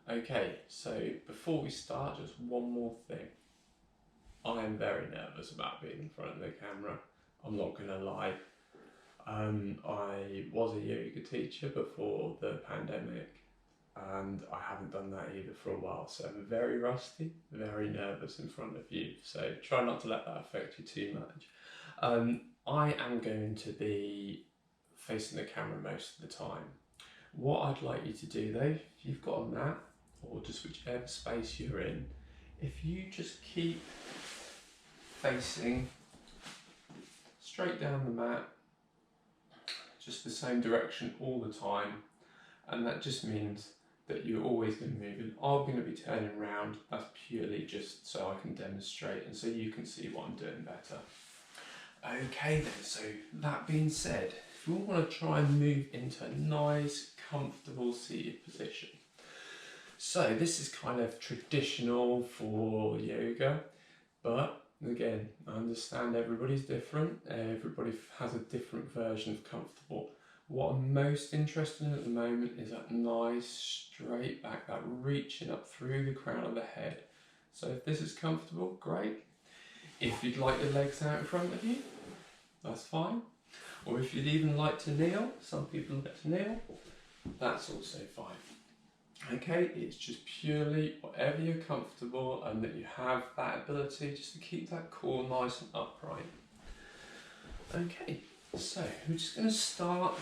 Okay, so before we start, just one more thing. I am very nervous about being in front of the camera. I'm not going to lie. I was a yoga teacher before the pandemic, and I haven't done that either for a while, so I'm very rusty, very nervous in front of you, so try not to let that affect you too much. I am going to be facing the camera most of the time. What I'd like you to do though, if you've got a mat, or just whichever space you're in, if you just keep facing straight down the mat, just the same direction all the time, and that just means that you're always going to move and I'm going to be turning around. That's purely just so I can demonstrate and so you can see what I'm doing better. Okay then, so that being said, if you want to try and move into a nice, comfortable seated position. So this is kind of traditional for yoga, but again, I understand everybody's different. Everybody has a different version of comfortable. What I'm most interested in at the moment is that nice straight back, that reaching up through the crown of the head. So if this is comfortable, great. If you'd like your legs out in front of you, that's fine. Or if you'd even like to kneel, some people like to kneel, that's also fine. Okay, it's just purely whatever you're comfortable and that you have that ability just to keep that core nice and upright. Okay, so we're just going to start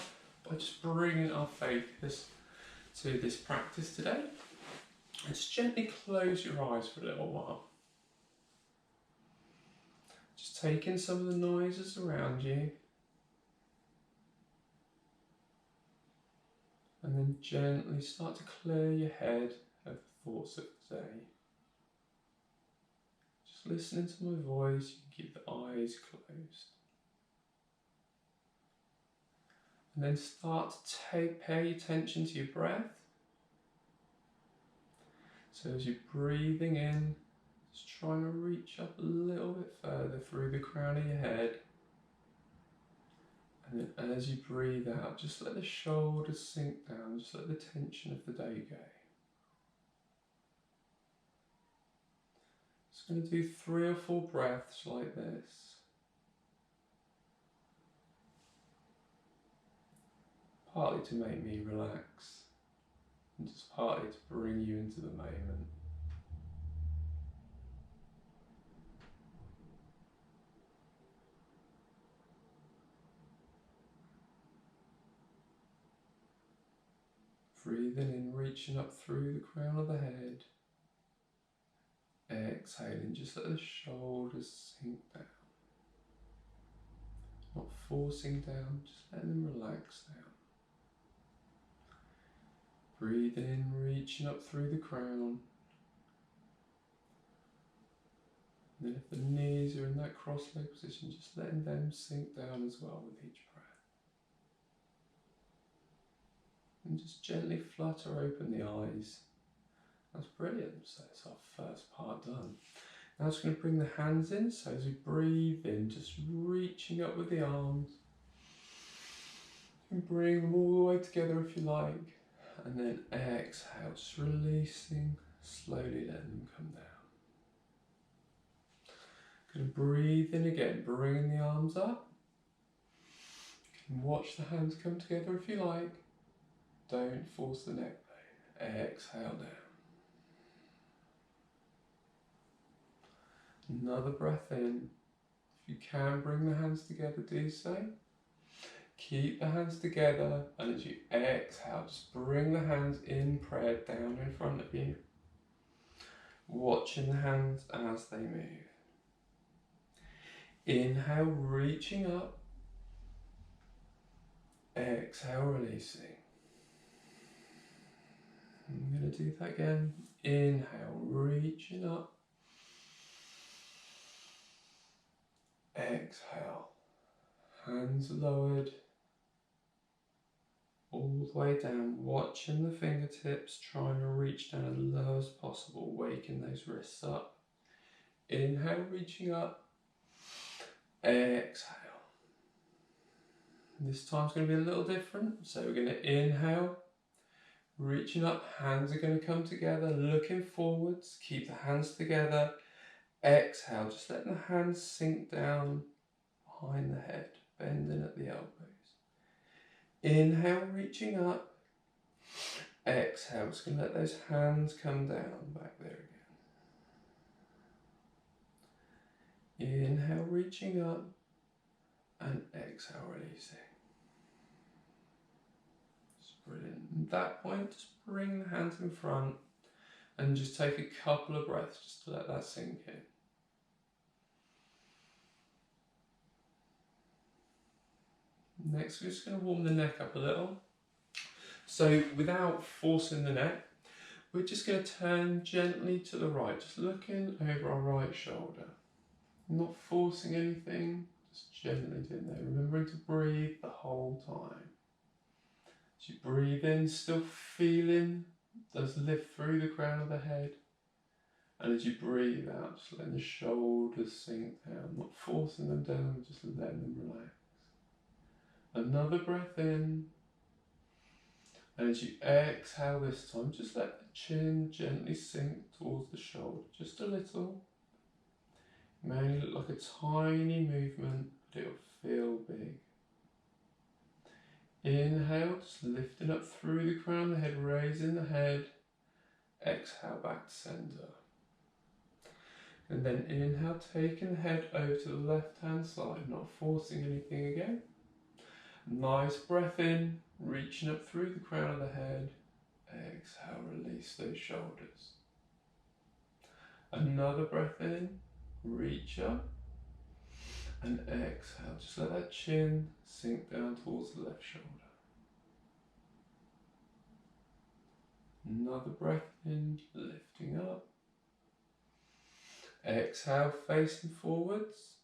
by just bringing our focus to this practice today. And just gently close your eyes for a little while. Just take in some of the noises around you. And then gently start to clear your head of the thoughts of the day. Just listening to my voice, you can keep the eyes closed. And then start to pay attention to your breath. So as you're breathing in, just trying to reach up a little bit further through the crown of your head. And then as you breathe out, just let the shoulders sink down, just let the tension of the day go. Just going to do 3 or 4 breaths like this. Partly to make me relax, and just partly to bring you into the moment. Breathing in, reaching up through the crown of the head. Exhaling, just let the shoulders sink down. Not forcing down, just letting them relax down. Breathing in, reaching up through the crown. And then if the knees are in that cross-leg position, just letting them sink down as well with each breath. And just gently flutter open the eyes. That's brilliant. So that's our first part done. Now I'm just going to bring the hands in. So as we breathe in, just reaching up with the arms. You can bring them all the way together if you like. And then exhale, just releasing, slowly letting them come down. Going to breathe in again, bringing the arms up. You can watch the hands come together if you like. Don't force the neck bone. Exhale down. Another breath in. If you can bring the hands together, do so. Keep the hands together, and as you exhale, just bring the hands in prayer down in front of you. Watching the hands as they move. Inhale, reaching up. Exhale, releasing. I'm going to do that again. Inhale, reaching up. Exhale. Hands lowered. All the way down, watching the fingertips, trying to reach down as low as possible, waking those wrists up. Inhale, reaching up. Exhale. This time's going to be a little different, so we're going to inhale, Reaching up, hands are going to come together, looking forwards, keep the hands together. Exhale, just letting the hands sink down behind the head, bending at the elbows. Inhale, reaching up. Exhale, just going to let those hands come down, back there again. Inhale, reaching up, and exhale, releasing. It's brilliant. At that point, just bring the hands in front and just take a couple of breaths just to let that sink in. Next, we're just going to warm the neck up a little. So without forcing the neck, we're just going to turn gently to the right, just looking over our right shoulder. Not forcing anything, just gently doing that. Remembering to breathe the whole time. As you breathe in, still feeling those lift through the crown of the head. And as you breathe out, just letting the shoulders sink down, not forcing them down, just letting them relax. Another breath in. And as you exhale this time, just let the chin gently sink towards the shoulder, just a little. It may only look like a tiny movement, but it'll feel big. Inhale, just lifting up through the crown of the head, raising the head. Exhale, back to centre. And then inhale, taking the head over to the left-hand side, not forcing anything again. Nice breath in, reaching up through the crown of the head. Exhale, release those shoulders. Another breath in, reach up. And exhale, just let that chin sink down towards the left shoulder. Another breath in, lifting up. Exhale, facing forwards.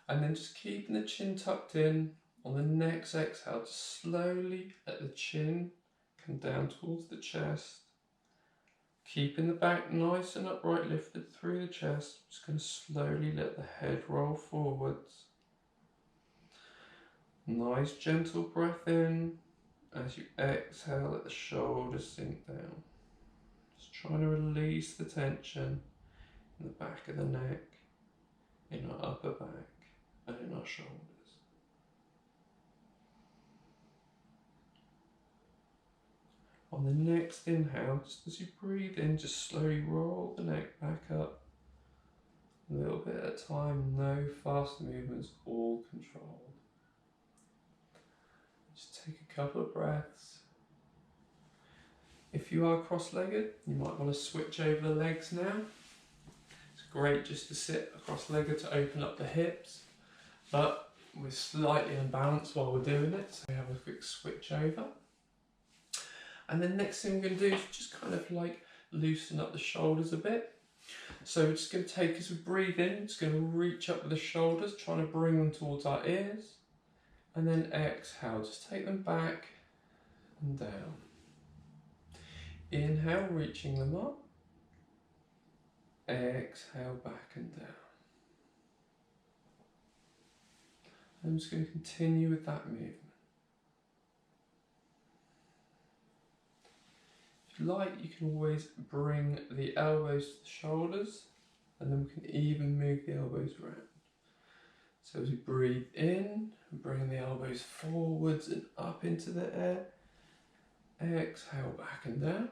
And then just keeping the chin tucked in. On the next exhale, just slowly let the chin come down towards the chest. Keeping the back nice and upright, lifted through the chest. Just going to slowly let the head roll forwards. Nice gentle breath in. As you exhale, let the shoulders sink down. Just trying to release the tension in the back of the neck, in our upper back, and in our shoulders. On the next inhale, just as you breathe in, just slowly roll the neck back up. A little bit at a time, no fast movements, all controlled. Just take a couple of breaths. If you are cross-legged, you might want to switch over the legs now. It's great just to sit cross-legged to open up the hips, but we're slightly unbalanced while we're doing it, so we have a quick switch over. And then next thing we're going to do is just kind of like loosen up the shoulders a bit. So we're just going to take, as we breathe in, just going to reach up with the shoulders, trying to bring them towards our ears. And then exhale, just take them back and down. Inhale, reaching them up. Exhale, back and down. I'm just going to continue with that movement. Like, you can always bring the elbows to the shoulders, and then we can even move the elbows around. So as we breathe in, bring the elbows forwards and up into the air. Exhale, back and down.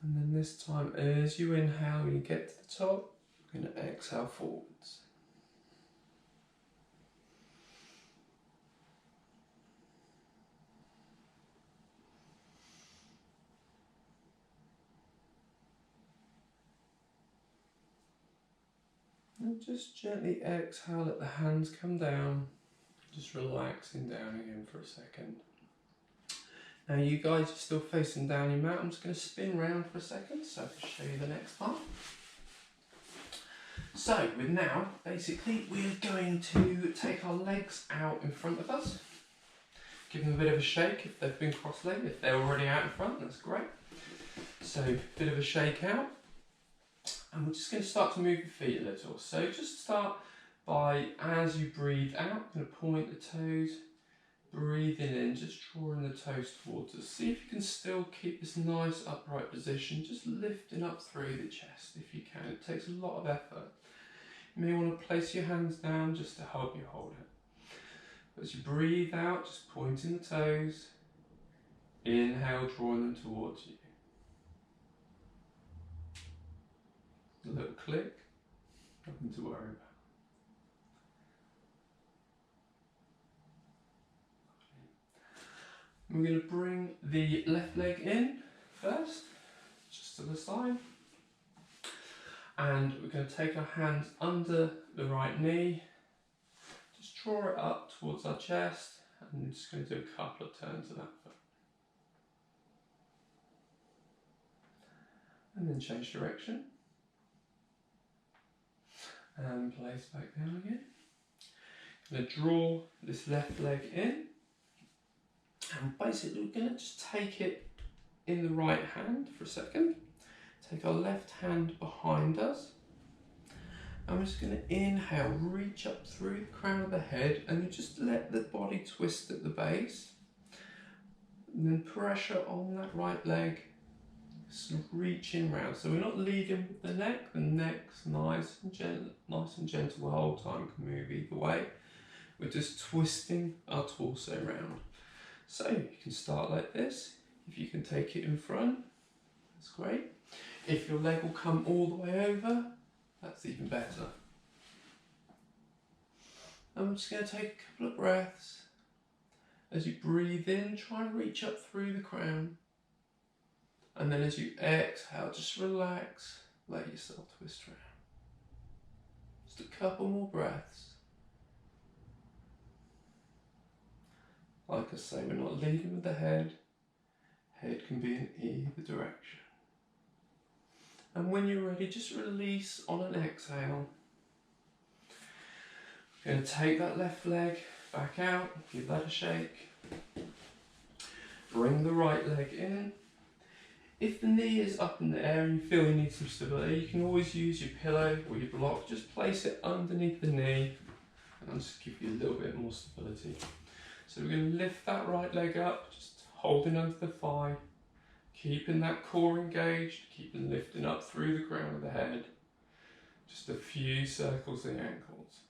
And then this time, as you inhale, when you get to the top, you're going to exhale forwards. And just gently exhale, let the hands come down, just relaxing down again for a second. Now you guys are still facing down your mat. I'm just going to spin round for a second so I can show you the next part. So with now, basically we're going to take our legs out in front of us. Give them a bit of a shake if they've been cross-legged. If they're already out in front, that's great. So a bit of a shake out. And we're just going to start to move your feet a little. So just start by, as you breathe out, going to point the toes, breathing in, just drawing the toes towards us. See if you can still keep this nice upright position, just lifting up through the chest if you can. It takes a lot of effort. You may want to place your hands down just to help you hold it. As you breathe out, just pointing the toes, inhale, drawing them towards you. A little click, nothing to worry about. We're going to bring the left leg in first, just to the side. And we're going to take our hands under the right knee, just draw it up towards our chest, and we're just going to do a couple of turns of that foot. And then change direction. And place back down again. Going to draw this left leg in, and basically we're going to just take it in the right hand for a second. Take our left hand behind us, and we're just going to inhale, reach up through the crown of the head, and you just let the body twist at the base, and then pressure on that right leg. Just reaching round, so we're not leading with the neck's nice and gentle the whole time, can move either way. We're just twisting our torso round. So you can start like this. If you can take it in front, that's great. If your leg will come all the way over, that's even better. I'm just going to take a couple of breaths. As you breathe in, try and reach up through the crown. And then as you exhale, just relax, let yourself twist around. Just a couple more breaths. Like I say, we're not leading with the head. Head can be in either direction. And when you're ready, just release on an exhale. We're going to take that left leg back out, give that a shake. Bring the right leg in. If the knee is up in the air and you feel you need some stability, you can always use your pillow or your block. Just place it underneath the knee and that'll just give you a little bit more stability. So we're going to lift that right leg up, just holding under the thigh, keeping that core engaged, keeping lifting up through the crown of the head. Just a few circles in the ankles.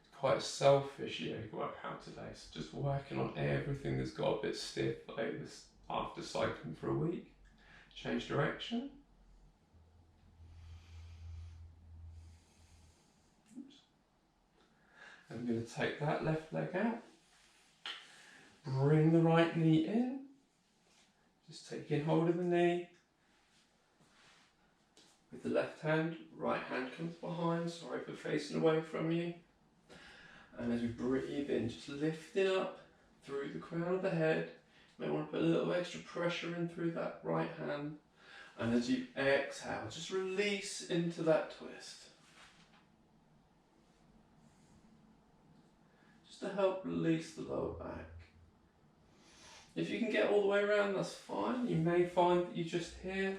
It's quite a selfish yoga workout today, so just working on everything that's got a bit stiff like this. After cycling for a week, change direction. Oops. I'm going to take that left leg out, bring the right knee in, just taking hold of the knee. With the left hand, right hand comes behind, sorry for facing away from you. And as we breathe in, just lifting up through the crown of the head. You may want to put a little extra pressure in through that right hand. And as you exhale, just release into that twist. Just to help release the lower back. If you can get all the way around, that's fine. You may find that you're just here.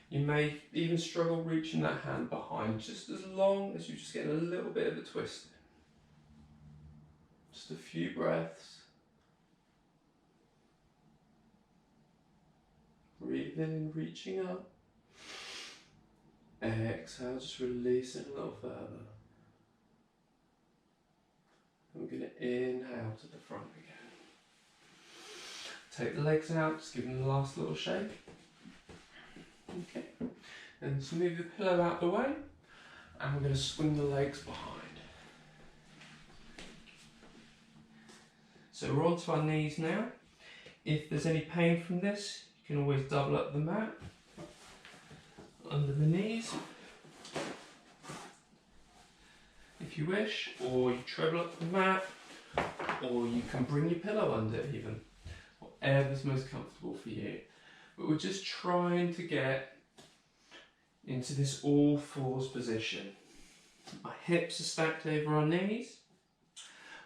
You may even struggle reaching that hand behind, just as long as you're just getting a little bit of a twist. Just a few breaths. Breathe in, reaching up. Exhale, just releasing a little further. And we're going to inhale to the front again. Take the legs out, just give them the last little shake. Okay. And just move the pillow out the way. And we're going to swing the legs behind. So we're onto our knees now. If there's any pain from this, you can always double up the mat under the knees if you wish, or you treble up the mat, or you can bring your pillow under even, whatever's most comfortable for you. But we're just trying to get into this all fours position. Our hips are stacked over our knees,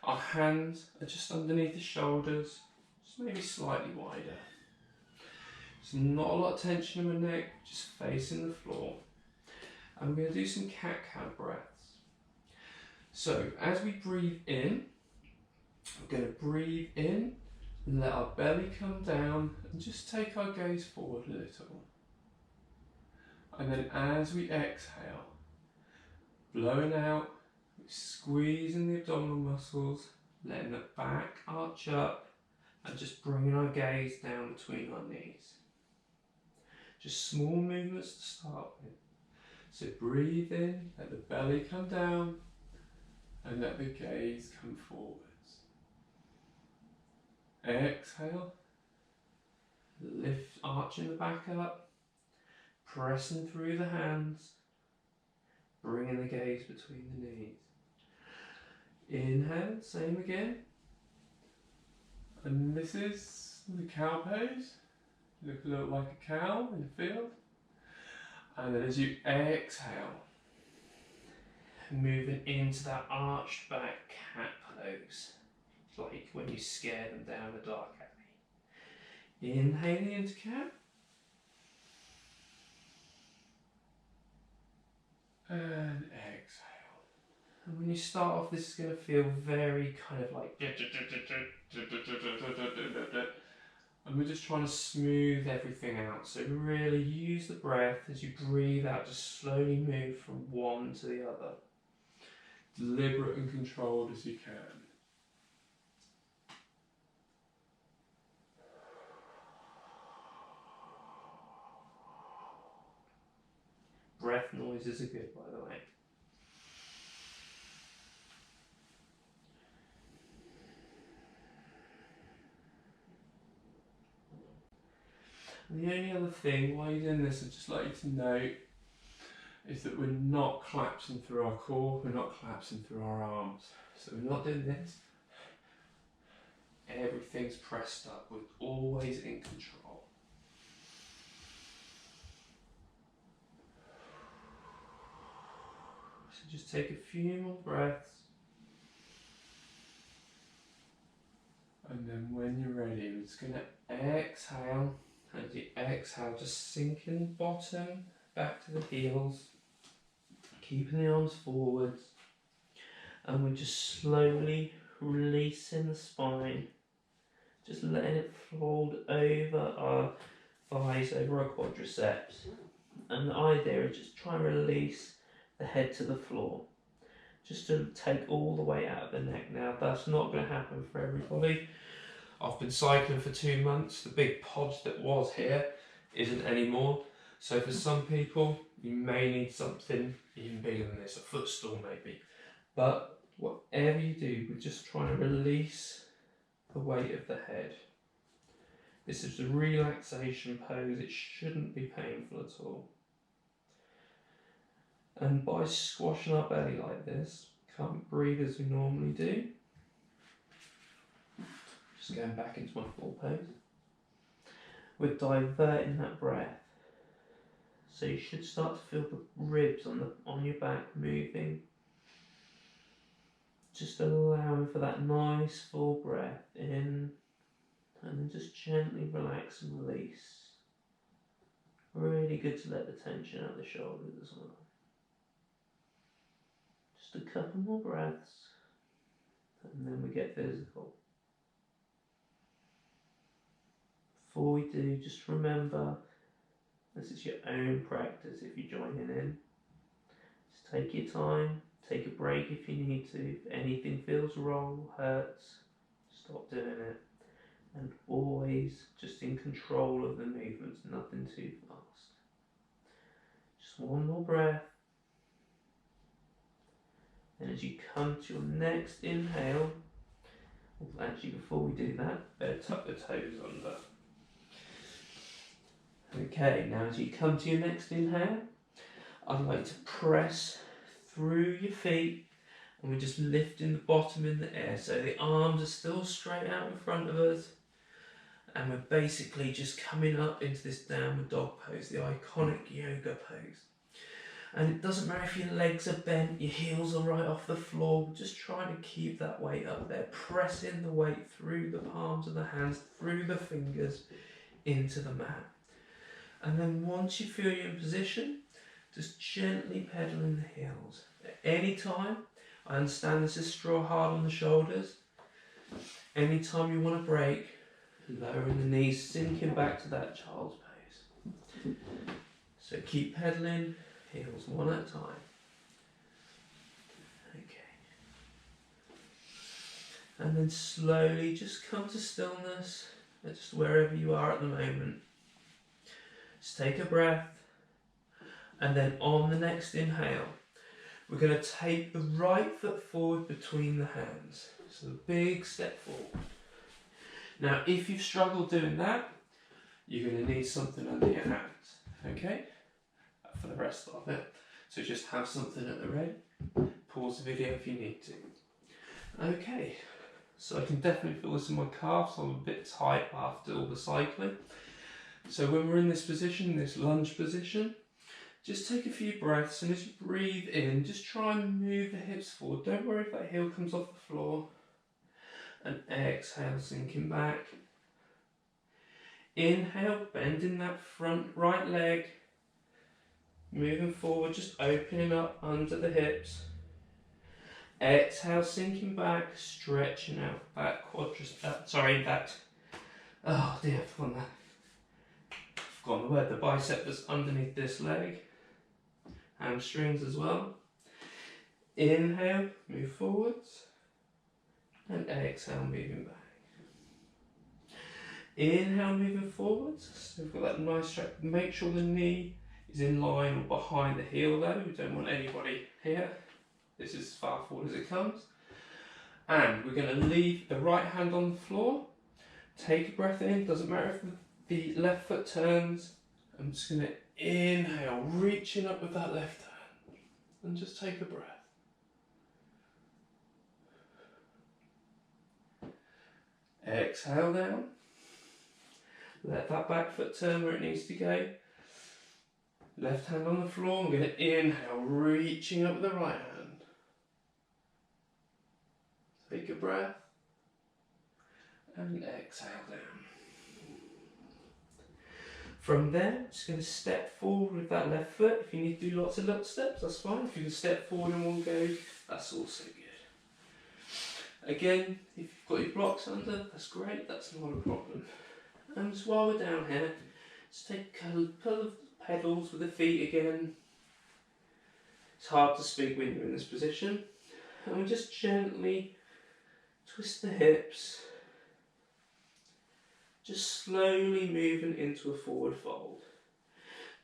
Our hands are just underneath the shoulders, just maybe slightly wider. There's not a lot of tension in my neck, just facing the floor. And we're going to do some cat-cow breaths. So as we breathe in, we're going to breathe in and let our belly come down and just take our gaze forward a little. And then as we exhale, blowing out, squeezing the abdominal muscles, letting the back arch up and just bringing our gaze down between our knees. Just small movements to start with. So breathe in, let the belly come down and let the gaze come forwards. Exhale, lift, arching the back up, pressing through the hands, bringing the gaze between the knees. Inhale, same again. And this is the cow pose. You look a little like a cow in the field. And then as you exhale, moving into that arched back cat pose. Like when you scare them down a dark alley. Inhaling into cat. And exhale. And when you start off, this is going to feel very kind of like... And we're just trying to smooth everything out. So really use the breath as you breathe out, just slowly move from one to the other. Deliberate and controlled as you can. Breath noises are good, by the way. And the only other thing while you're doing this, I'd just like you to note, is that we're not collapsing through our core, we're not collapsing through our arms. So we're not doing this. Everything's pressed up, we're always in control. So just take a few more breaths. And then when you're ready, we're just going to exhale. As you exhale, just sinking the bottom back to the heels, keeping the arms forwards, and we're just slowly releasing the spine, just letting it fold over our thighs, over our quadriceps. And the idea is just try and release the head to the floor, just to take all the weight out of the neck. Now that's not going to happen for everybody. I've been cycling for 2 months. The big pod that was here isn't anymore. So for some people, you may need something even bigger than this, a footstool maybe. But whatever you do, we're just trying to release the weight of the head. This is a relaxation pose. It shouldn't be painful at all. And by squashing our belly like this, can't breathe as we normally do. Just going back into my full pose. We're diverting that breath. So you should start to feel the ribs on your back moving. Just allowing for that nice full breath in, and then just gently relax and release. Really good to let the tension out of the shoulders as well. Just a couple more breaths, and then we get physical. Before we do, just remember, this is your own practice if you're joining in. Just take your time, take a break if you need to. If anything feels wrong or hurts, stop doing it. And always just in control of the movements, nothing too fast. Just one more breath. And as you come to your next inhale, well, actually before we do that, better tuck the toes under. Okay, now as you come to your next inhale, I'd like to press through your feet, and we're just lifting the bottom in the air. So the arms are still straight out in front of us, and we're basically just coming up into this downward dog pose, the iconic yoga pose. And it doesn't matter if your legs are bent, your heels are right off the floor, just trying to keep that weight up there, pressing the weight through the palms of the hands, through the fingers, into the mat. And then once you feel you're in position, just gently pedaling the heels. At any time, I understand this is straw hard on the shoulders. Anytime you want to break, lowering the knees, sinking back to that child's pose. So keep pedaling, heels one at a time. Okay. And then slowly just come to stillness, just wherever you are at the moment. Just take a breath, and then on the next inhale, we're going to take the right foot forward between the hands. So a big step forward. Now, if you've struggled doing that, you're going to need something under your hands, okay? For the rest of it. So just have something at the ready. Pause the video if you need to. Okay, so I can definitely feel this in my calves. I'm a bit tight after all the cycling. So when we're in this position, this lunge position, just take a few breaths, and as you breathe in, just try and move the hips forward. Don't worry if that heel comes off the floor. And exhale, sinking back. Inhale, bending that front right leg. Moving forward, just opening up under the hips. Exhale, sinking back, stretching out that forgotten the word, the bicep that's underneath this leg. Hamstrings as well. Inhale, move forwards. And exhale, moving back. Inhale, moving forwards. So we've got that nice track. Make sure the knee is in line or behind the heel though. We don't want anybody here. This is as far forward as it comes. And we're going to leave the right hand on the floor. Take a breath in. Doesn't matter if the left foot turns. I'm just going to inhale, reaching up with that left hand. And just take a breath. Exhale down. Let that back foot turn where it needs to go. Left hand on the floor. I'm going to inhale, reaching up with the right hand. Take a breath. And exhale down. From there, just going to step forward with that left foot. If you need to do lots of little steps, that's fine. If you can step forward in one go, that's also good. Again, if you've got your blocks under, that's great, that's not a problem. And just while we're down here, just take a couple of pedals with the feet again. It's hard to speak when you're in this position. And we just gently twist the hips. Just slowly moving into a forward fold.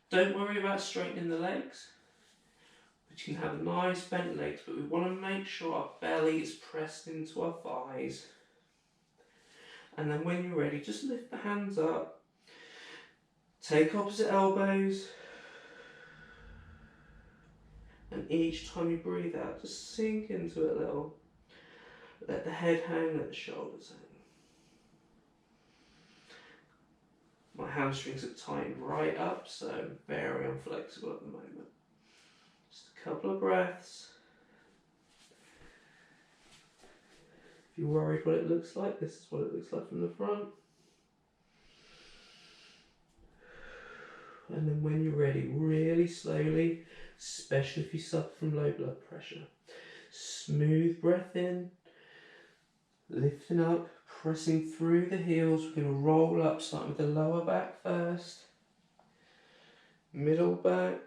Don't worry about straightening the legs. But you can have nice bent legs, but we want to make sure our belly is pressed into our thighs. And then when you're ready, just lift the hands up. Take opposite elbows. And each time you breathe out, just sink into it a little. Let the head hang, let the shoulders hang. My hamstrings are tightened right up, so very unflexible at the moment. Just a couple of breaths. If you're worried what it looks like, this is what it looks like from the front. And then when you're ready, really slowly, especially if you suffer from low blood pressure, smooth breath in, lifting up, pressing through the heels. We're going to roll up, starting with the lower back first, middle back,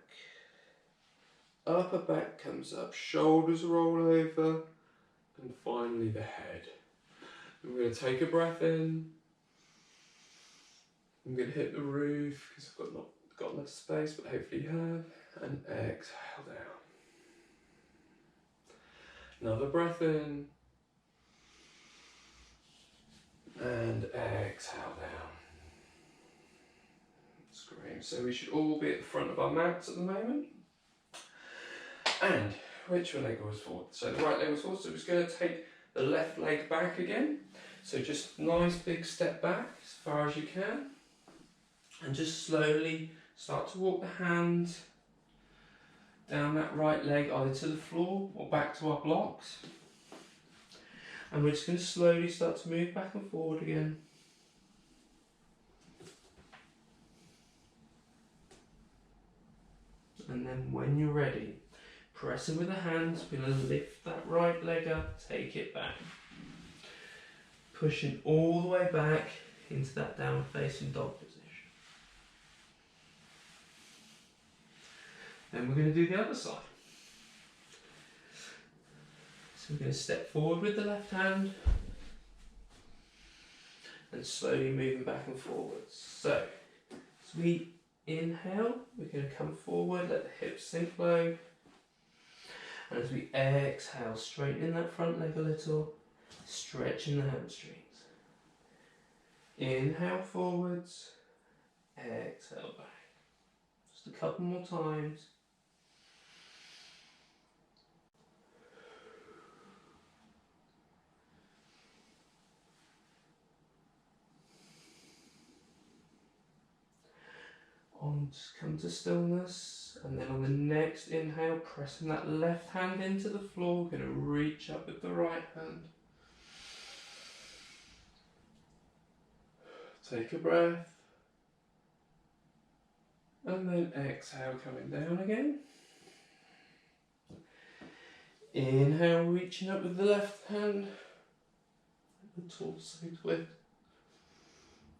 upper back comes up, shoulders roll over, and finally the head. I'm going to take a breath in. I'm going to hit the roof because I've not got enough space, but hopefully you have, and exhale down. Another breath in. And exhale down. Scream. So we should all be at the front of our mats at the moment. And which leg was forward? So the right leg was forward, so we're just going to take the left leg back again. So just nice big step back as far as you can. And just slowly start to walk the hands down that right leg either to the floor or back to our blocks. And we're just going to slowly start to move back and forward again. And then when you're ready, pressing with the hands, we're going to lift that right leg up, take it back. Pushing all the way back into that downward facing dog position. Then we're going to do the other side. So we're going to step forward with the left hand and slowly moving back and forwards. So as we inhale, we're going to come forward, let the hips sink low. And as we exhale, straightening that front leg a little, stretching the hamstrings. Inhale forwards, exhale back. Just a couple more times. Just come to stillness, and then on the next inhale, pressing that left hand into the floor, we're going to reach up with the right hand. Take a breath, and then exhale, coming down again. Inhale, reaching up with the left hand, the torso twist.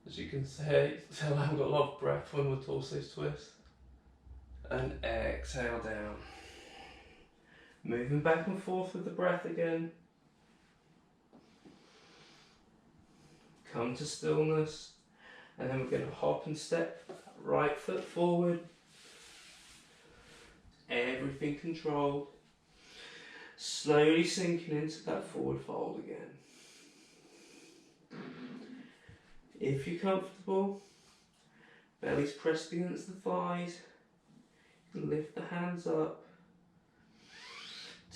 As you can tell I've got a lot of breath when the torsos twist. And exhale down. Moving back and forth with the breath again. Come to stillness. And then we're going to hop and step right foot forward. Everything controlled. Slowly sinking into that forward fold again. If you're comfortable, belly's pressed against the thighs, you can lift the hands up,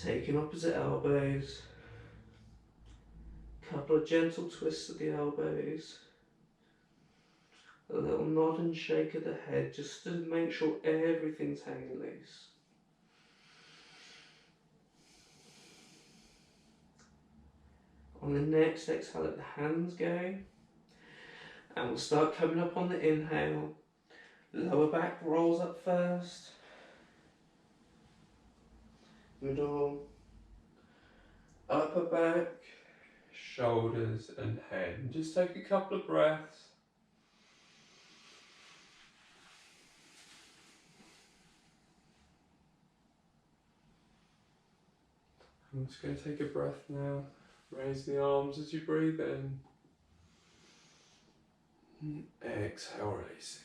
taking opposite elbows, couple of gentle twists of the elbows, a little nod and shake of the head just to make sure everything's hanging loose. On the next exhale, let the hands go. And we'll start coming up on the inhale. Lower back rolls up first. Middle. Upper back. Shoulders and head. And just take a couple of breaths. I'm just going to take a breath now. Raise the arms as you breathe in. Exhale, releasing.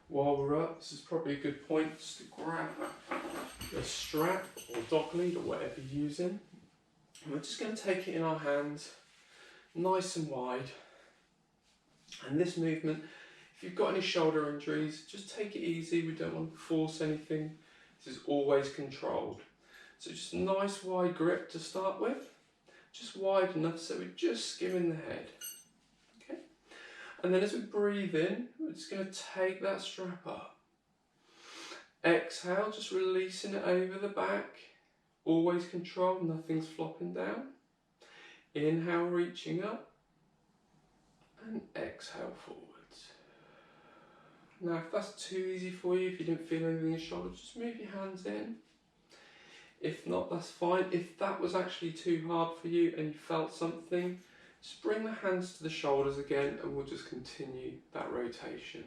While we're up, this is probably a good point just to grab the strap or dog lead or whatever you're using. And we're just going to take it in our hands, nice and wide. And this movement, if you've got any shoulder injuries, just take it easy. We don't want to force anything. This is always controlled. So just a nice wide grip to start with. Just wide enough so we're just skimming the head. Okay? And then as we breathe in, we're just going to take that strap up. Exhale, just releasing it over the back. Always controlled, nothing's flopping down. Inhale, reaching up. And exhale forwards. Now if that's too easy for you, if you didn't feel anything in your shoulder, just move your hands in. If not, that's fine. If that was actually too hard for you and you felt something, just bring the hands to the shoulders again and we'll just continue that rotation.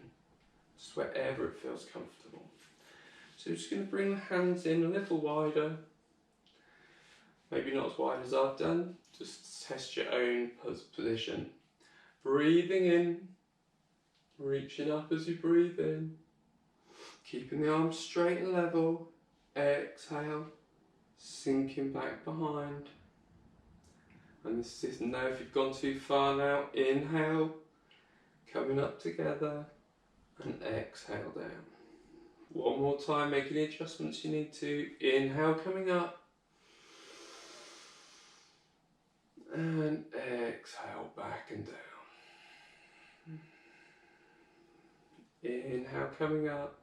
Just wherever it feels comfortable. So we're just going to bring the hands in a little wider. Maybe not as wide as I've done. Just test your own position. Breathing in. Reaching up as you breathe in. Keeping the arms straight and level. Exhale. Sinking back behind. And this is now if you've gone too far now, inhale, coming up together, and exhale down. One more time, make any adjustments you need to. Inhale, coming up, and exhale back and down. Inhale, coming up.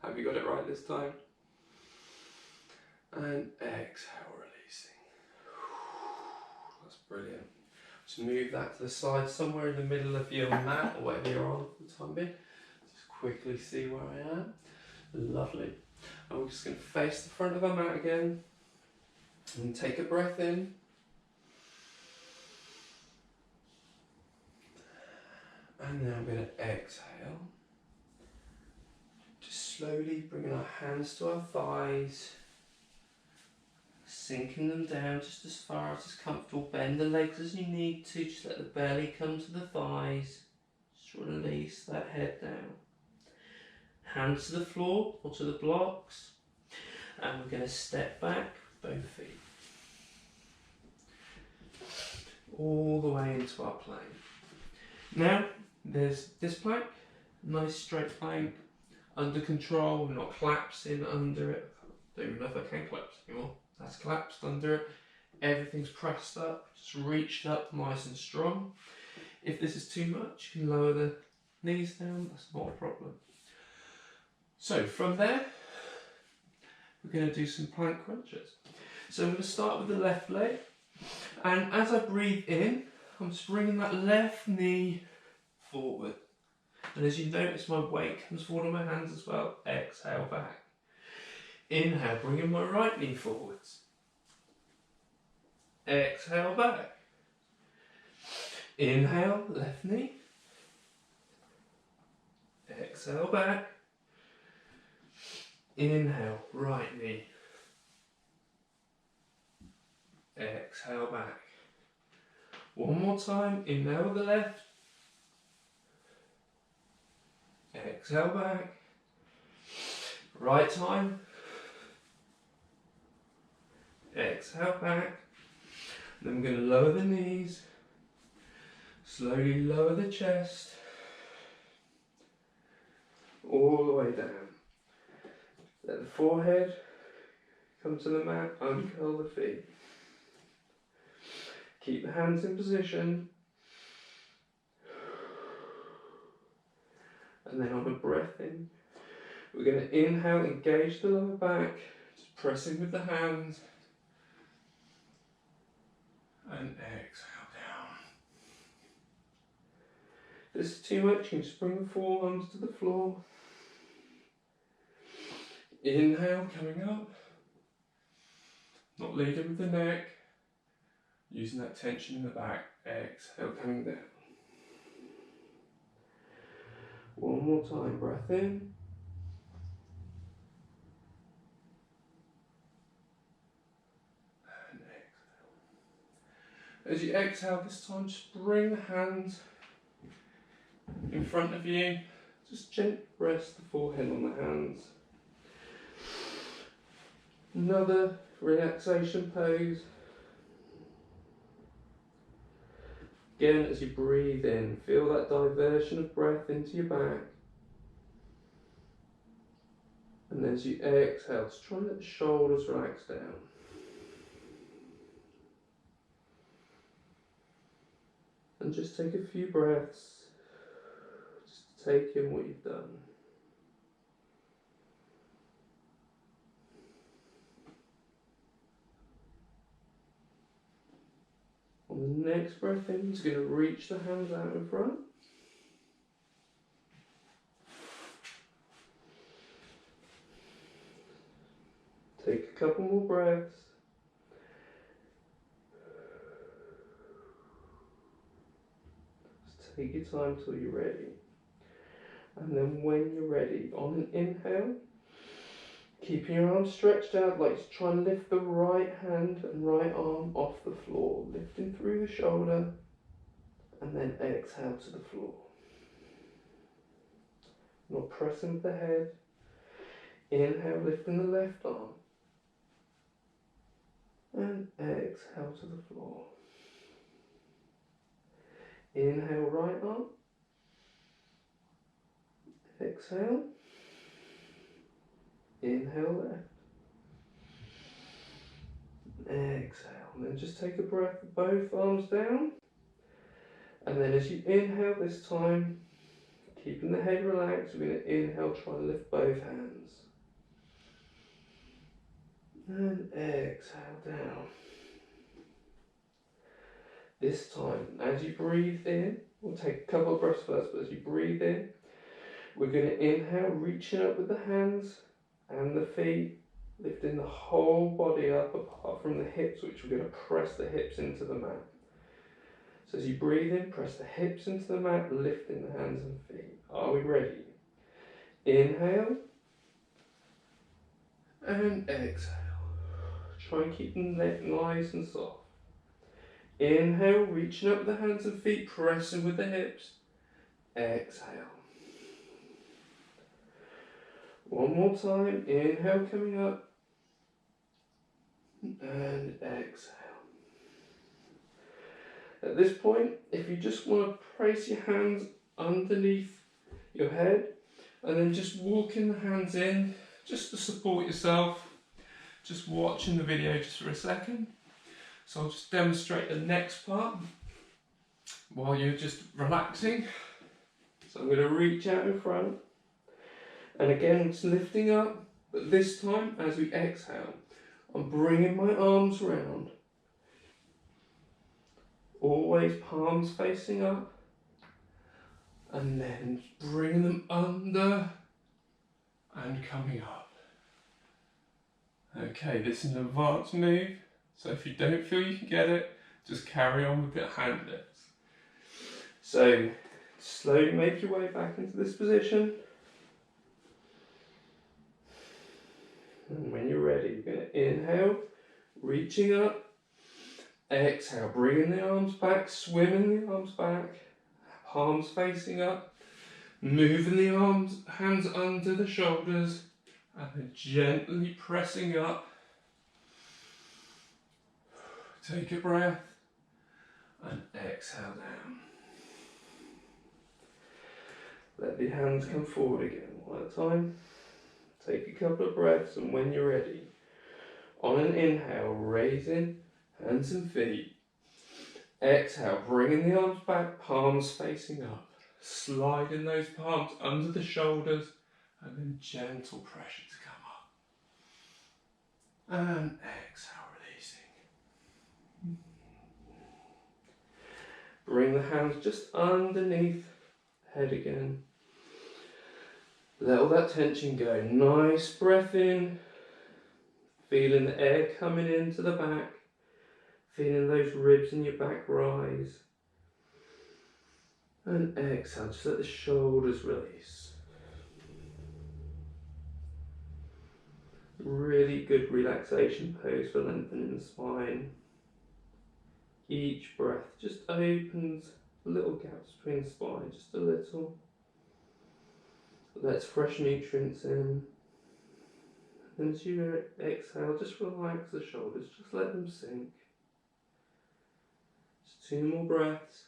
Have you got it right this time? And exhale, releasing. That's brilliant. Just move that to the side, somewhere in the middle of your mat or whatever you're on for the time being. Just quickly see where I am. Lovely. And we're just going to face the front of our mat again and take a breath in. And now I'm going to exhale. Just slowly bringing our hands to our thighs, sinking them down just as far as is comfortable. Bend the legs as you need to, just let the belly come to the thighs. Just release that head down. Hands to the floor or to the blocks. And we're going to step back, both feet. All the way into our plank. Now, there's this plank, nice straight plank, under control, we're not collapsing under it. I don't even know if I can collapse anymore. That's collapsed under it. Everything's pressed up, just reached up nice and strong. If this is too much, you can lower the knees down, that's not a problem. So from there, we're going to do some plank crunches. So I'm going to start with the left leg, and as I breathe in, I'm just bringing that left knee forward. And as you notice, my weight comes forward on my hands as well. Exhale back. Inhale, bringing my right knee forwards. Exhale back. Inhale, left knee. Exhale back. Inhale, right knee. Exhale back. One more time. Inhale with the left. Exhale back. Right time. Exhale back. Then we're going to lower the knees. Slowly lower the chest. All the way down. Let the forehead come to the mat. Uncurl the feet. Keep the hands in position. And then on a breath in, we're going to inhale, engage the lower back, just pressing with the hands, and exhale down. If this is too much, you can just bring the forearms to the floor. Inhale, coming up, not leading with the neck, using that tension in the back. Exhale, coming down. One more time, breath in. And exhale. As you exhale this time, just bring the hands in front of you. Just gently rest the forehead on the hands. Another relaxation pose. Again, as you breathe in, feel that diversion of breath into your back. And as you exhale, just try and let the shoulders relax down. And just take a few breaths, just to take in what you've done. On the next breath in, you're going to reach the hands out in front. Take a couple more breaths. Just take your time till you're ready. And then when you're ready, on an inhale, keeping your arms stretched out, like to try and lift the right hand and right arm off the floor, lifting through the shoulder, and then exhale to the floor. Not pressing with the head. Inhale, lifting the left arm, and exhale to the floor. Inhale, right arm. Exhale. Inhale, left. Exhale. And then just take a breath with both arms down. And then as you inhale this time, Keeping the head relaxed, we're going to inhale, try to lift both hands. And exhale down. This time, as you breathe in, we'll take a couple of breaths first, but as you breathe in, we're going to inhale, reaching up with the hands and the feet, lifting the whole body up apart from the hips, which we're going to press the hips into the mat. So as you breathe in, press the hips into the mat, lifting the hands and feet. Are we ready? Inhale and exhale. Try and keep the neck nice and soft. Inhale, reaching up the hands and feet, pressing with the hips. Exhale. One more time. Inhale, coming up. And exhale. At this point, if you just want to place your hands underneath your head and then just walking the hands in just to support yourself, just watching the video just for a second. So I'll just demonstrate the next part while you're just relaxing. So I'm going to reach out in front and again it's lifting up, but this time as we exhale I'm bringing my arms round, always palms facing up, and then bringing them under and coming up. Okay, this is an advanced move, so if you don't feel you can get it, just carry on with the hand lifts. So slowly make your way back into this position. And when you're ready, you're going to inhale, reaching up, exhale, bringing the arms back, swimming the arms back, palms facing up, moving the hands under the shoulders, and then gently pressing up. Take a breath and exhale down. Let the hands come forward again one at a time. Take a couple of breaths, and when you're ready, on an inhale, raising hands and feet. Exhale, bringing the arms back, palms facing up. Sliding those palms under the shoulders, and then gentle pressure to come up. And exhale, releasing. Bring the hands just underneath the head again. Let all that tension go. Nice breath in. Feeling the air coming into the back. Feeling those ribs in your back rise. And exhale, just let the shoulders release. Really good relaxation pose for lengthening the spine. Each breath just opens little gaps between the spine, just a little. Lets fresh nutrients in. And as you exhale, just relax the shoulders, just let them sink. Just 2 more breaths.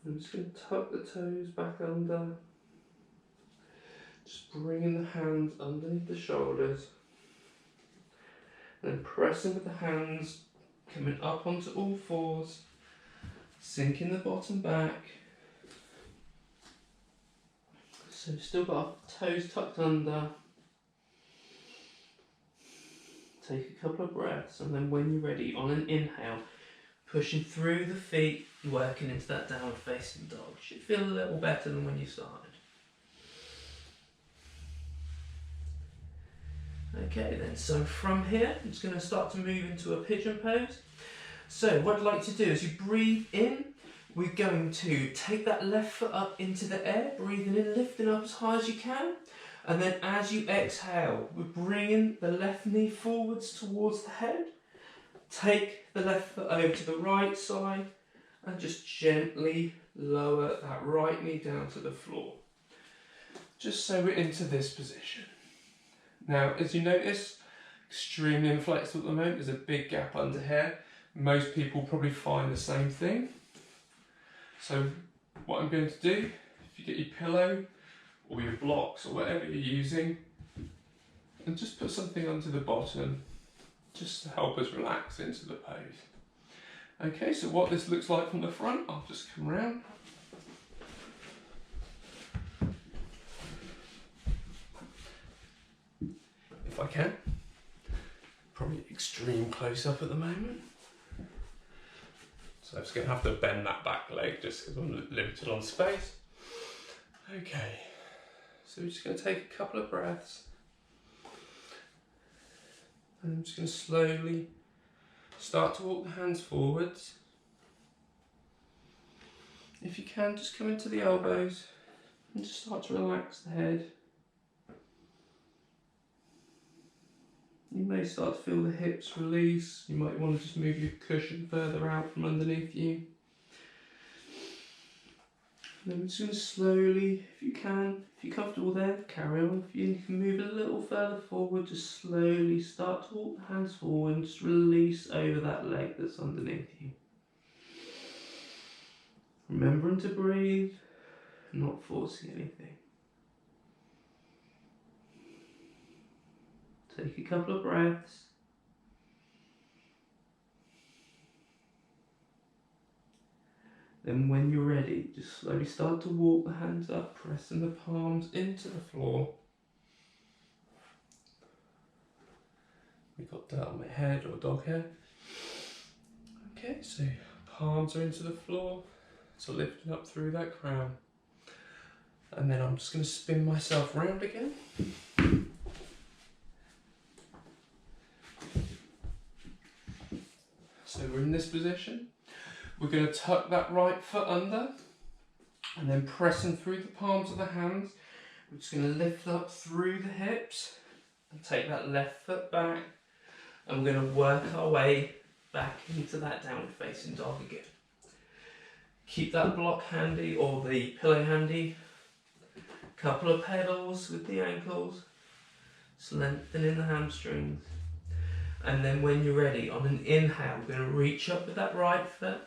I'm just going to tuck the toes back under. Just bringing the hands underneath the shoulders. And then pressing with the hands, coming up onto all fours. Sinking the bottom back. So we've still got our toes tucked under. Take a couple of breaths, and then when you're ready, on an inhale, pushing through the feet, working into that downward facing dog. Should feel a little better than when you started. Okay then, so from here, I'm just going to start to move into a pigeon pose. So what I'd like to do is you breathe in, we're going to take that left foot up into the air, breathing in, lifting up as high as you can. And then as you exhale, we're bringing the left knee forwards towards the head. Take the left foot over to the right side and just gently lower that right knee down to the floor. Just so we're into this position. Now, as you notice, extremely inflexible at the moment. There's a big gap under here. Most people probably find the same thing. So what I'm going to do, if you get your pillow or your blocks or whatever you're using, and just put something onto the bottom just to help us relax into the pose. Okay, so what this looks like from the front, I'll just come round. If I can. Probably extreme close up at the moment. So I'm just going to have to bend that back leg just because I'm limited on space. Okay, so we're just going to take a couple of breaths. And I'm just going to slowly start to walk the hands forwards. If you can, just come into the elbows and just start to relax the head. You may start to feel the hips release. You might want to just move your cushion further out from underneath you. And then we're just going to slowly, if you can, if you're comfortable there, carry on. If you can move a little further forward, just slowly start to walk the hands forward and just release over that leg that's underneath you. Remembering to breathe, not forcing anything. Take a couple of breaths. Then when you're ready, just slowly start to walk the hands up, pressing the palms into the floor. We've got dirt on my head or dog hair. Okay, so palms are into the floor, so lifting up through that crown. And then I'm just going to spin myself round again. So we're in this position. We're going to tuck that right foot under and then pressing through the palms of the hands. We're just going to lift up through the hips and take that left foot back, and we're going to work our way back into that downward facing dog again. Keep that block handy or the pillow handy. Couple of pedals with the ankles, just lengthening the hamstrings. And then when you're ready, on an inhale, we're going to reach up with that right foot.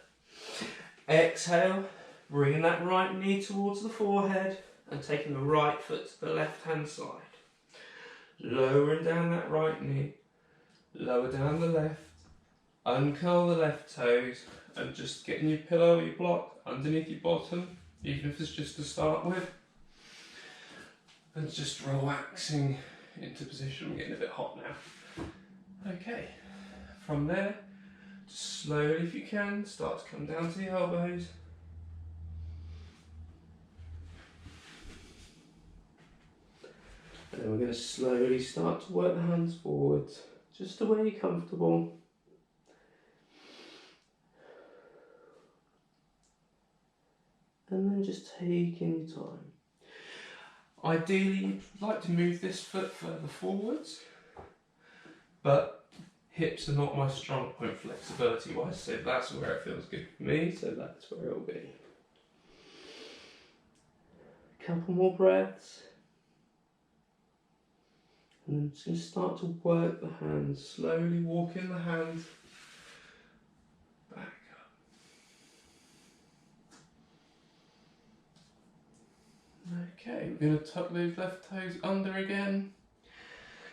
Exhale, bringing that right knee towards the forehead and taking the right foot to the left hand side. Lowering down that right knee, lower down the left, uncurl the left toes, and just getting your pillow or your block underneath your bottom, even if it's just to start with. And just relaxing into position. I'm getting a bit hot now. Okay, from there, just slowly, if you can, start to come down to the elbows. And then we're going to slowly start to work the hands forwards, just to where you're comfortable. And then just taking your time. Ideally, you'd like to move this foot further forwards, but hips are not my strong point flexibility wise, so that's where it feels good for me, so that's where it'll be. A couple more breaths. And then just going to start to work the hands, slowly walking the hands back up. Okay, we're going to tuck those left toes under again,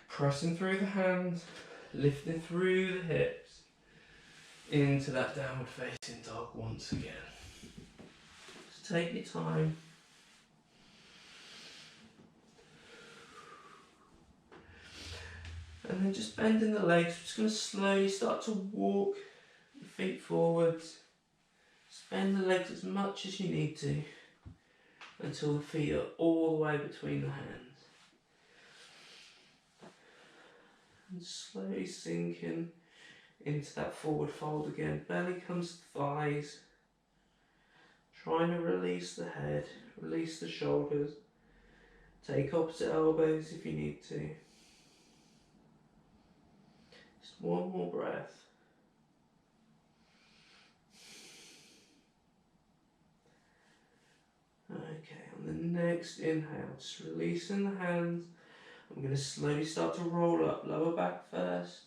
pressing through the hands, lifting through the hips, into that downward facing dog once again. Just take your time. And then just bending the legs, we're just going to slowly start to walk the feet forwards. Just bend the legs as much as you need to until the feet are all the way between the hands. And slowly sinking into that forward fold again. Belly comes to thighs. Trying to release the head, release the shoulders. Take opposite elbows if you need to. Just one more breath. Okay, on the next inhale, just releasing the hands. I'm going to slowly start to roll up, lower back first,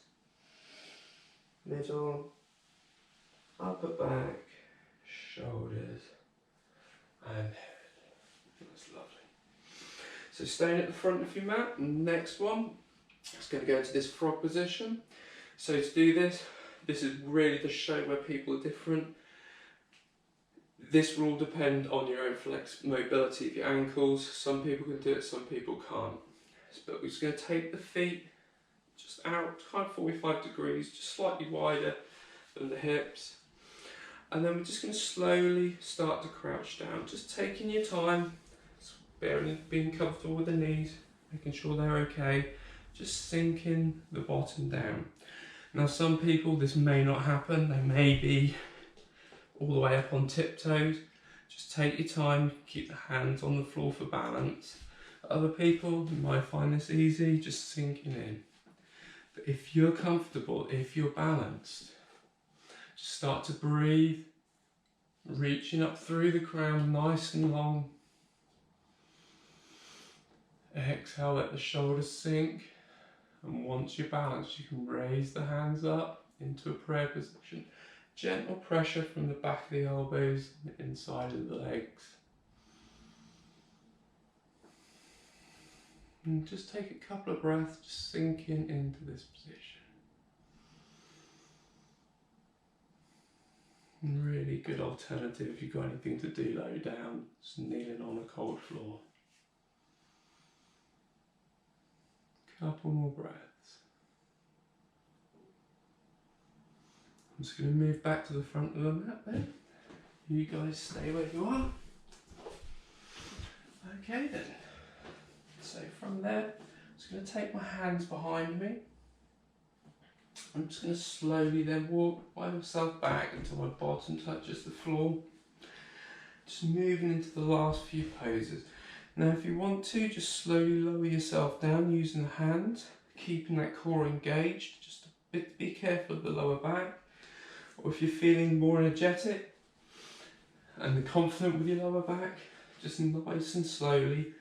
middle, upper back, shoulders, and head. That's lovely. So staying at the front of your mat, next one, just going to go into this frog position. So to do this is really to show where people are different. This will all depend on your own mobility of your ankles. Some people can do it, some people can't. But we're just going to take the feet just out, kind of 45 degrees, just slightly wider than the hips. And then we're just going to slowly start to crouch down, just taking your time, being comfortable with the knees, making sure they're okay, just sinking the bottom down. Now some people this may not happen, they may be all the way up on tiptoes. Just take your time, keep the hands on the floor for balance. Other people might find this easy, just sinking in. But if you're comfortable, if you're balanced, just start to breathe, reaching up through the crown nice and long. Exhale, let the shoulders sink. And once you're balanced, you can raise the hands up into a prayer position. Gentle pressure from the back of the elbows and the inside of the legs. And just take a couple of breaths, just sinking into this position. And really good alternative if you've got anything to do low down, just kneeling on a cold floor. Couple more breaths. I'm just going to move back to the front of the mat then. You guys stay where you are. Okay then. So from there, I'm just going to take my hands behind me. I'm just going to slowly then walk by myself back until my bottom touches the floor. Just moving into the last few poses. Now if you want to, just slowly lower yourself down using the hands, keeping that core engaged, just a bit, be careful of the lower back. Or if you're feeling more energetic and confident with your lower back, just nice and slowly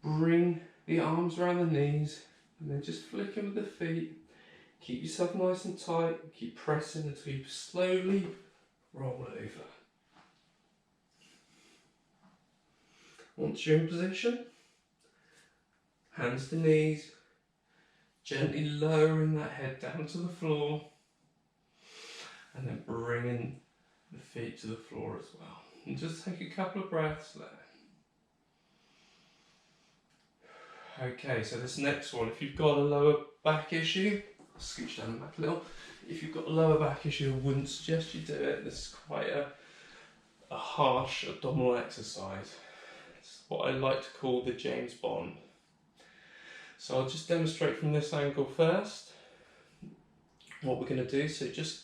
bring the arms around the knees and then just flicking with the feet. Keep yourself nice and tight, keep pressing until you slowly roll over. Once you're in position, hands to knees, gently lowering that head down to the floor and then bringing the feet to the floor as well. And just take a couple of breaths there. Okay, so this next one, if you've got a lower back issue, I'll scooch down the back a little. If you've got a lower back issue, I wouldn't suggest you do it. This is quite a harsh abdominal exercise. It's what I like to call the James Bond. So I'll just demonstrate from this angle first what we're going to do. So just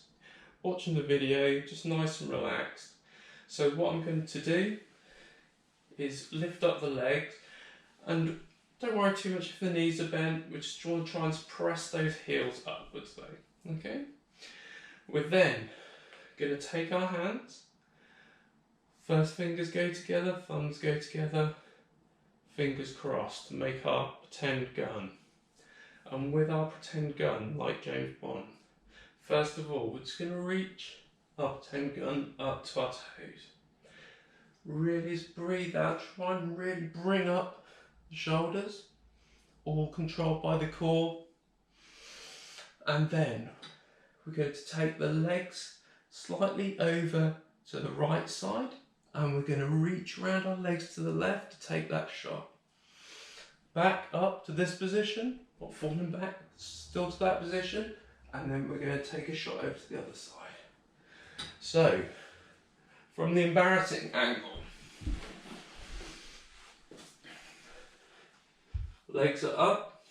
watching the video, just nice and relaxed. So what I'm going to do is lift up the legs, and don't worry too much if the knees are bent. We just want to try and press those heels upwards though, okay? We're then going to take our hands, first fingers go together, thumbs go together, fingers crossed to make our pretend gun. And with our pretend gun, like James Bond, first of all, we're just going to reach our pretend gun up to our toes. Really just breathe out, try and really bring up the shoulders, all controlled by the core. And then we're going to take the legs slightly over to the right side, and we're going to reach around our legs to the left to take that shot. Back up to this position, not falling back, still to that position, and then we're going to take a shot over to the other side. So, from the embarrassing angle, legs are up,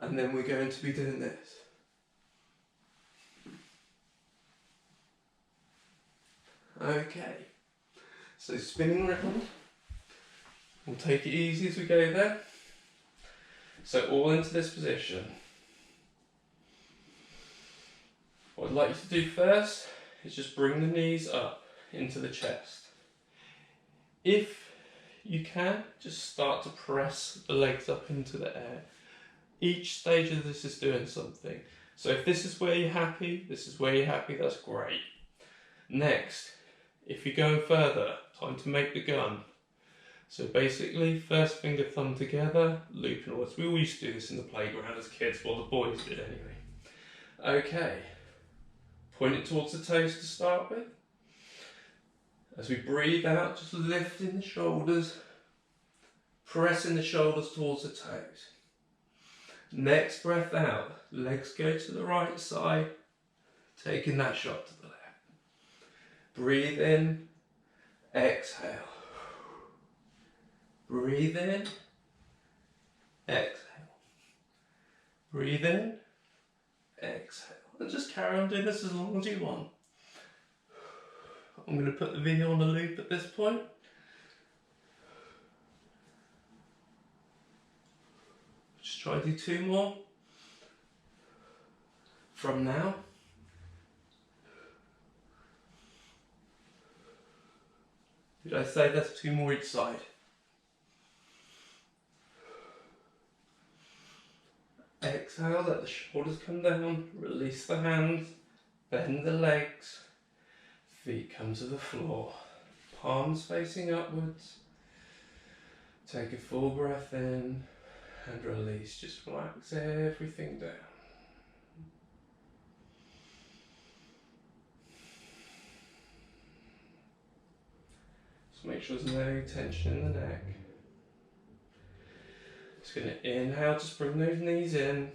and then we're going to be doing this. Okay, so spinning round, we'll take it easy as we go there. So all into this position. What I'd like you to do first is just bring the knees up into the chest. If you can, just start to press the legs up into the air. Each stage of this is doing something. So if this is where you're happy, that's great. Next, if you're going further, time to make the gun. So basically, first finger, thumb together, looping onwards. We all used to do this in the playground as kids, well the boys did anyway. Okay, point it towards the toes to start with. As we breathe out, just lifting the shoulders, pressing the shoulders towards the toes. Next breath out, legs go to the right side, taking that shot to the left. Breathe in, exhale. Breathe in, exhale. Breathe in, exhale. And just carry on doing this as long as you want. I'm going to put the video on a loop at this point. Just try to do 2 more. From now. Did I say that's 2 more each side? Exhale, let the shoulders come down, release the hands, bend the legs, feet come to the floor, palms facing upwards. Take a full breath in and release, just relax everything down. Just make sure there's no tension in the neck. Just going to inhale, just bring those knees in.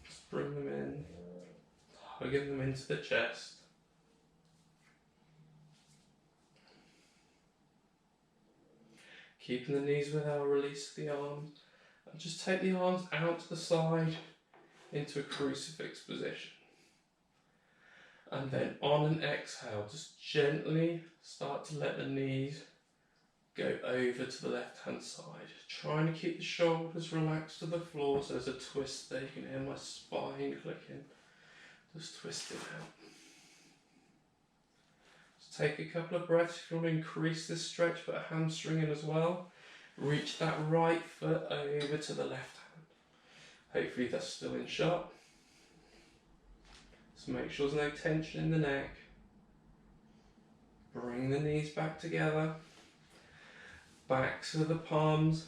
Just bring them in, hugging them into the chest. Keeping the knees without release the arms. And just take the arms out to the side into a crucifix position. And then on an exhale, just gently start to let the knees go over to the left hand side. Trying to keep the shoulders relaxed to the floor, so there's a twist there. You can hear my spine clicking. Just twist it out. Just take a couple of breaths. If you want to increase this stretch, put a hamstring in as well. Reach that right foot over to the left hand. Hopefully that's still in shot. So make sure there's no tension in the neck. Bring the knees back together. Backs of the palms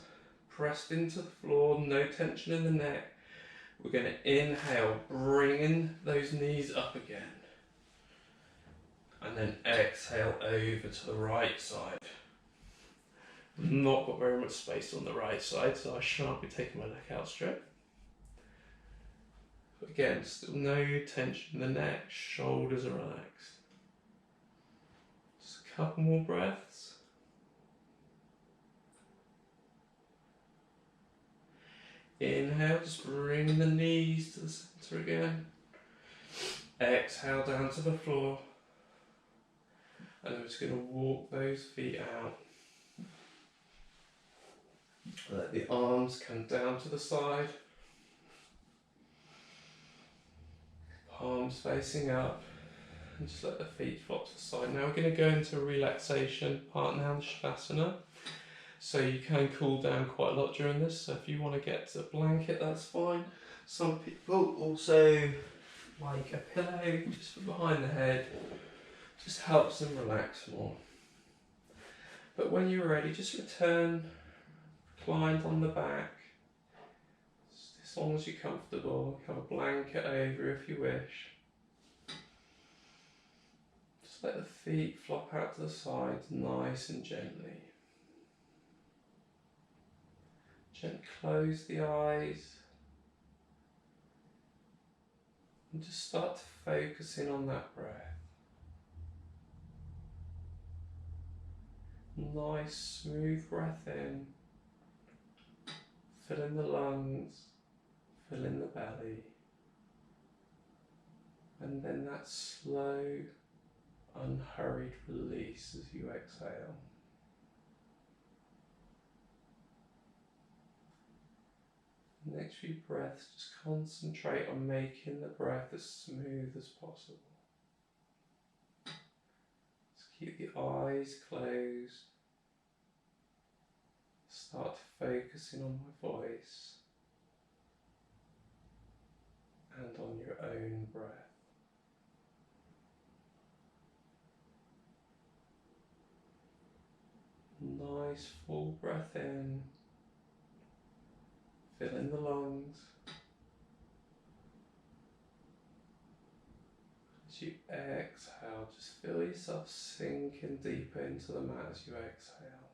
pressed into the floor, no tension in the neck. We're going to inhale, bringing those knees up again. And then exhale over to the right side. Not got very much space on the right side, so I shan't be taking my neck out straight. But again, still no tension in the neck, shoulders are relaxed. Just a couple more breaths. Inhale, just bring the knees to the centre again. Exhale down to the floor. And then we're just going to walk those feet out. Let the arms come down to the side. Palms facing up. And just let the feet flop to the side. Now we're going to go into relaxation, part now, Shavasana. So you can cool down quite a lot during this. So if you want to get to a blanket, that's fine. Some people also like a pillow just for behind the head. Just helps them relax more. But when you're ready, just return, reclined on the back. Just as long as you're comfortable, have a blanket over if you wish. Just let the feet flop out to the sides, nice and gently. Gently close the eyes. And just start to focus in on that breath. Nice smooth breath in, fill in the lungs, fill in the belly, and then that slow, unhurried release as you exhale. The next few breaths, just concentrate on making the breath as smooth as possible. Keep the eyes closed. Start focusing on my voice and on your own breath. Nice full breath in. Fill in the lungs. As you exhale, just feel yourself sinking deeper into the mat as you exhale.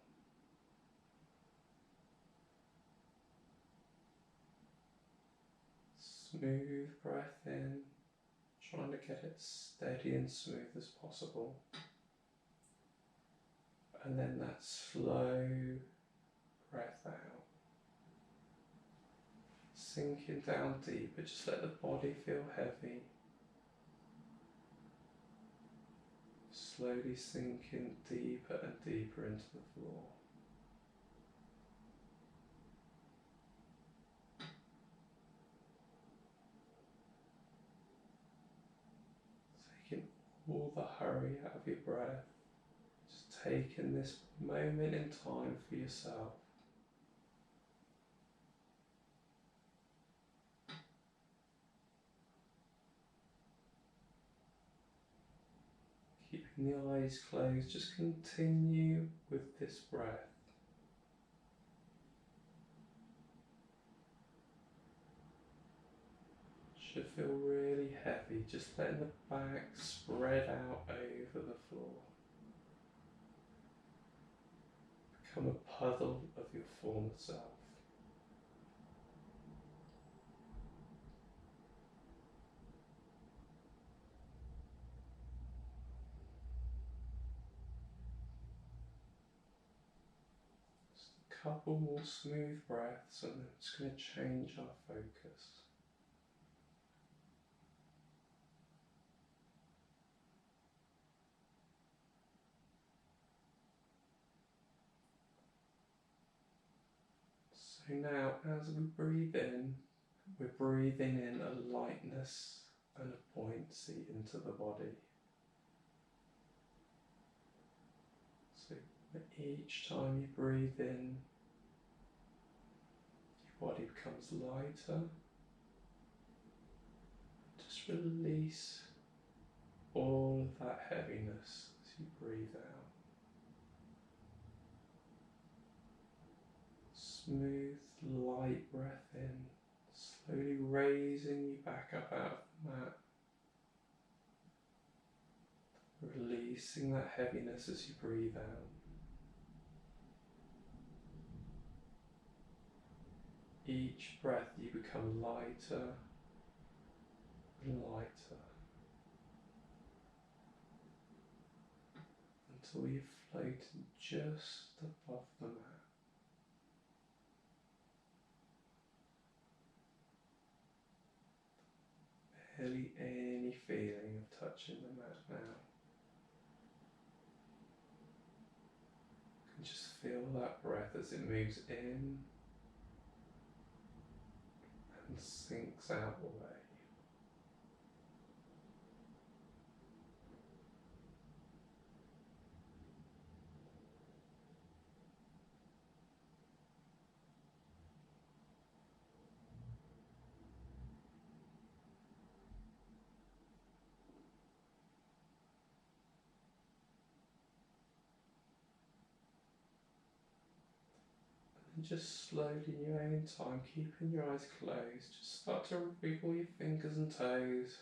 Smooth breath in, trying to get it steady and smooth as possible. And then that slow breath out. Sinking down deeper, just let the body feel heavy. Slowly sinking deeper and deeper into the floor. Taking all the hurry out of your breath. Just taking this moment in time for yourself. Keeping the eyes closed, just continue with this breath. Should feel really heavy, just letting the back spread out over the floor. Become a puddle of your former self. Just a couple more smooth breaths and then it's going to change our focus. So now, as we breathe in, we're breathing in a lightness and a buoyancy into the body. So each time you breathe in, your body becomes lighter. Just release all of that heaviness as you breathe out. Smooth, light breath in, slowly raising you back up out of the mat. Releasing that heaviness as you breathe out. Each breath you become lighter and lighter until you float just above the mat. Barely any feeling of touching the mat now. You can just feel that breath as it moves in and sinks out away. And just slowly in your own time, keeping your eyes closed, just start to wiggle your fingers and toes,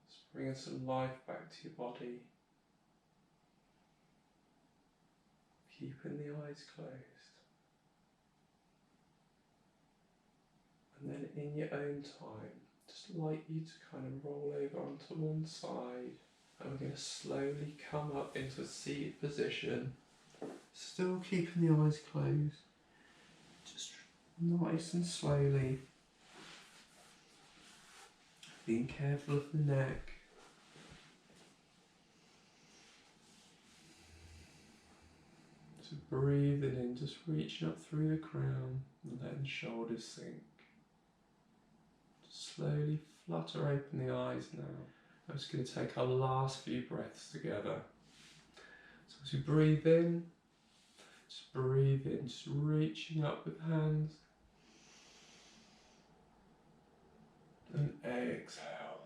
just bringing some life back to your body. Keeping the eyes closed. And then in your own time, just like you to kind of roll over onto one side. And we're going to slowly come up into a seated position. Still keeping the eyes closed. Just nice and slowly. Being careful of the neck. So breathing in, just reaching up through the crown and letting the shoulders sink. Just slowly flutter open the eyes now. I'm just going to take our last few breaths together. So as you breathe in, just reaching up with hands. And exhale.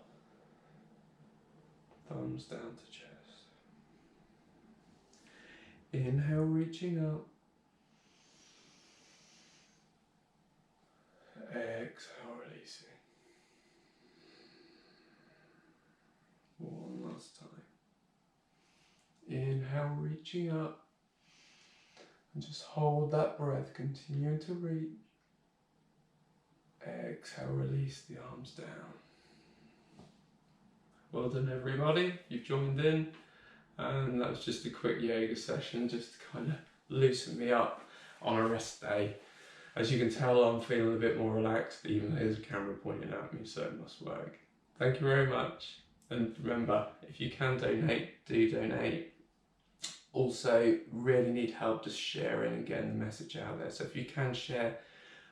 Thumbs down to chest. Inhale, reaching up. inhale, reaching up. And just hold that breath, continuing to reach. Exhale, release the arms down. Well done everybody, you've joined in. And that was just a quick yoga session, just to kind of loosen me up on a rest day. As you can tell, I'm feeling a bit more relaxed, even though there's a camera pointing at me, so it must work. Thank you very much. And remember, if you can donate, do donate. Also, really need help just sharing and getting the message out there. So if you can share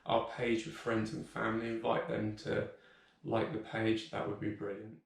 our page with friends and family, invite them to like the page, that would be brilliant.